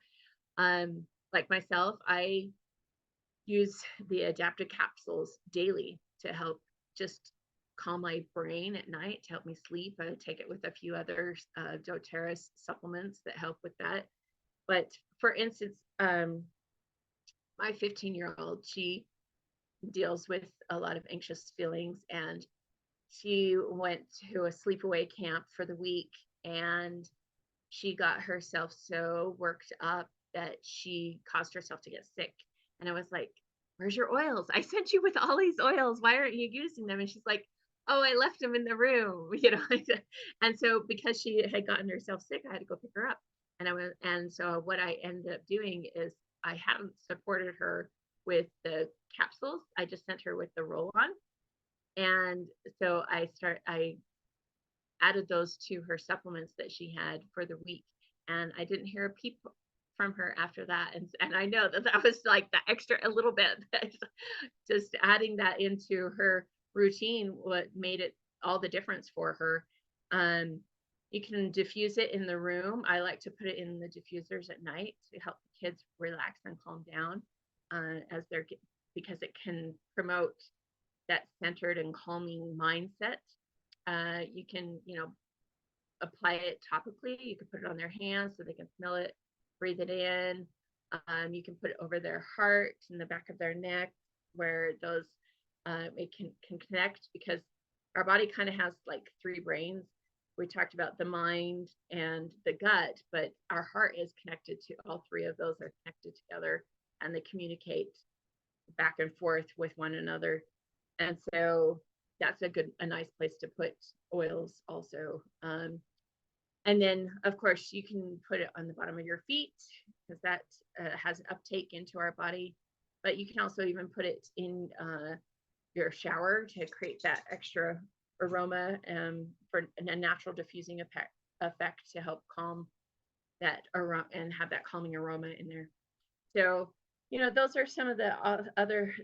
Like myself, I use the adaptive capsules daily to help just calm my brain at night, to help me sleep. I take it with a few other doTERRA supplements that help with that. But for instance, my 15-year-old, she deals with a lot of anxious feelings, and she went to a sleepaway camp for the week, and she got herself so worked up that she caused herself to get sick. And I was like, where's your oils? I sent you with all these oils. Why aren't you using them? And she's like, oh, I left them in the room, And so because she had gotten herself sick, I had to go pick her up. And so what I ended up doing is I haven't supported her with the capsules. I just sent her with the roll-on. And so I added those to her supplements that she had for the week. And I didn't hear a peep from her after that. And I know that was like the extra a little bit, just adding that into her routine, what made it all the difference for her. You can diffuse it in the room. I like to put it in the diffusers at night to help the kids relax and calm down as they're because it can promote that centered and calming mindset. You can, apply it topically. You can put it on their hands so they can smell it, breathe it in. You can put it over their heart in the back of their neck where those it can connect, because our body kind of has like three brains. We talked about the mind and the gut, but our heart is connected to all three of those, are connected together, and they communicate back and forth with one another. And so that's a nice place to put oils also. And then of course you can put it on the bottom of your feet, because that has uptake into our body. But you can also even put it in your shower to create that extra aroma for a natural diffusing effect to help calm that aroma and have that calming aroma in there. So, those are some of the other,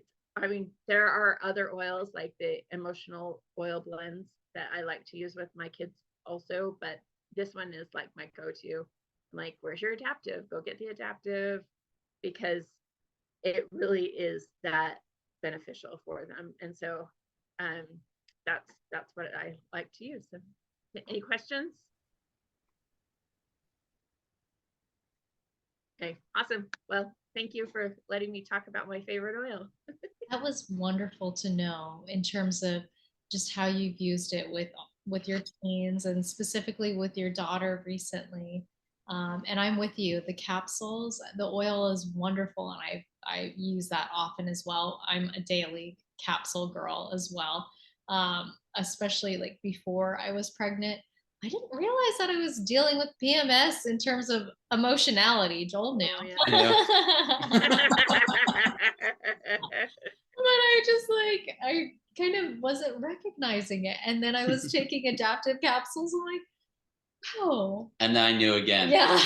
there are other oils like the emotional oil blends that I like to use with my kids also, but this one is like my go-to. I'm like, where's your adaptive? Go get the adaptive, because it really is that beneficial for them. And so that's what I like to use. So, any questions? Okay, awesome. Well, thank you for letting me talk about my favorite oil. That was wonderful to know in terms of just how you've used it with your teens and specifically with your daughter recently. And I'm with you. The capsules, the oil is wonderful, and I use that often as well. I'm a daily capsule girl as well, especially like before I was pregnant. I didn't realize that I was dealing with PMS in terms of emotionality. Joel knew. Oh, yeah. But I just I kind of wasn't recognizing it. And then I was taking adaptive capsules. I'm like, oh. And then I knew again. Yeah.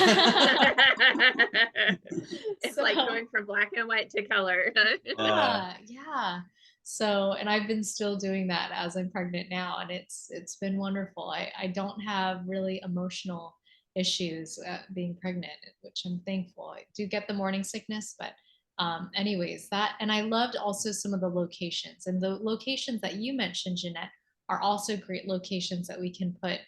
It's like going from black and white to color. Yeah. So, and I've been still doing that as I'm pregnant now, and it's been wonderful. I don't have really emotional issues being pregnant, which I'm thankful. I do get the morning sickness, but anyways, that, and I loved also some of the locations, and the locations that you mentioned, Jeanette, are also great locations that we can put,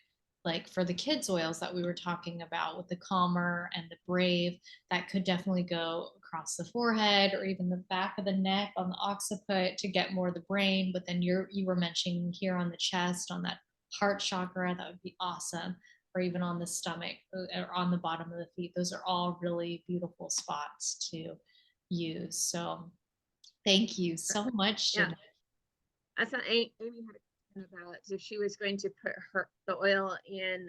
like for the kids oils that we were talking about with the calmer and the brave. That could definitely go across the forehead or even the back of the neck on the occiput to get more of the brain. But then you were mentioning here on the chest, on that heart chakra, that would be awesome. Or even on the stomach or on the bottom of the feet. Those are all really beautiful spots to use. So thank you so much. Yeah. I thought Amy had a question about if she was going to put the oil in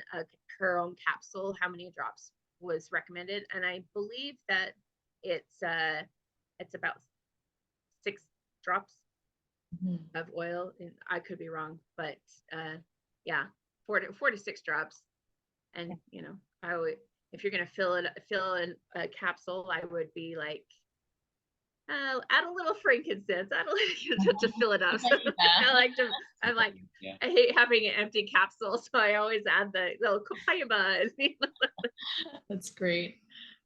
her own capsule, how many drops was recommended. And I believe that it's about 6 drops of oil. And I could be wrong, but yeah, 4 to 6 drops. And I would, if you're gonna fill in a capsule, I would be like, add a little frankincense, add a little to fill it up. I hate having an empty capsule, so I always add the little copaiba. That's great.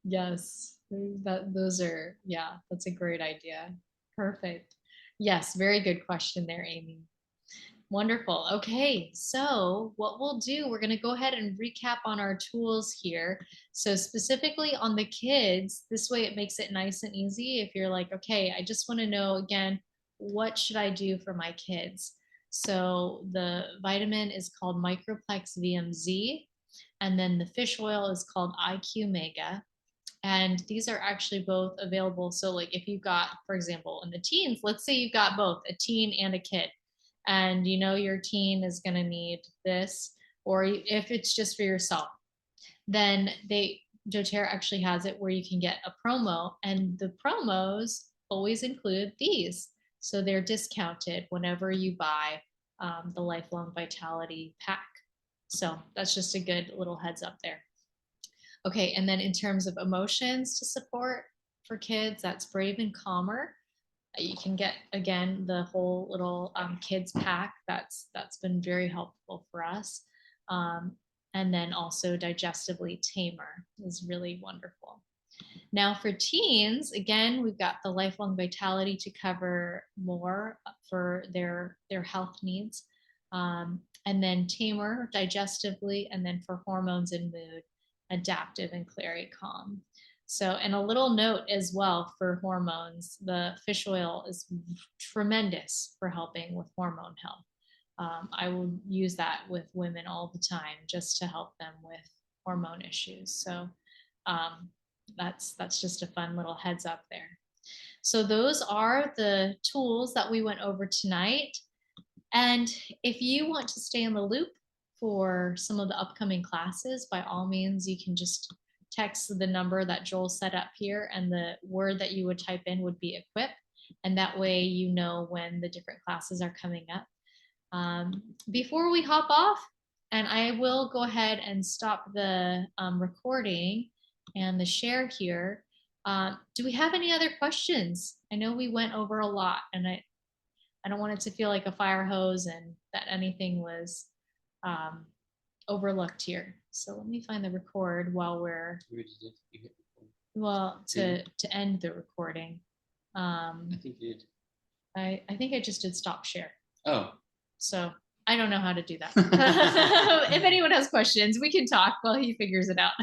Yes, that's a great idea. Perfect. Yes, very good question there, Amy. Wonderful. Okay, so what we'll do, we're going to go ahead and recap on our tools here. So specifically on the kids, this way it makes it nice and easy. If you're like, okay, I just want to know again, what should I do for my kids? So the vitamin is called Microplex VMZ, and then the fish oil is called IQ Mega. And these are actually both available. So like if you've got, for example, in the teens, let's say you've got both a teen and a kid, and your teen is going to need this, or if it's just for yourself, then doTERRA actually has it where you can get a promo, and the promos always include these. So they're discounted whenever you buy the Lifelong Vitality pack. So that's just a good little heads up there. Okay, and then in terms of emotions to support for kids, that's Brave and Calmer. You can get, again, the whole little kids pack. That's been very helpful for us. And then also Digestively Tamer is really wonderful. Now for teens, again, we've got the Lifelong Vitality to cover more for their health needs. And then Tamer, Digestively, and then for hormones and mood, Adaptive and Clary Calm. So, and a little note as well for hormones, the fish oil is tremendous for helping with hormone health. I will use that with women all the time just to help them with hormone issues. So that's just a fun little heads up there. So those are the tools that we went over tonight. And if you want to stay in the loop for some of the upcoming classes, by all means, you can just text the number that Joel set up here, and the word that you would type in would be equip. And that way you know when the different classes are coming up. Before we hop off, and I will go ahead and stop the recording and the share here. Do we have any other questions? I know we went over a lot, and I don't want it to feel like a fire hose and that anything was overlooked here. So let me find the record while we're, well, to end the recording. I think you did. I think I just did stop share. Oh. So I don't know how to do that. If anyone has questions, we can talk while he figures it out.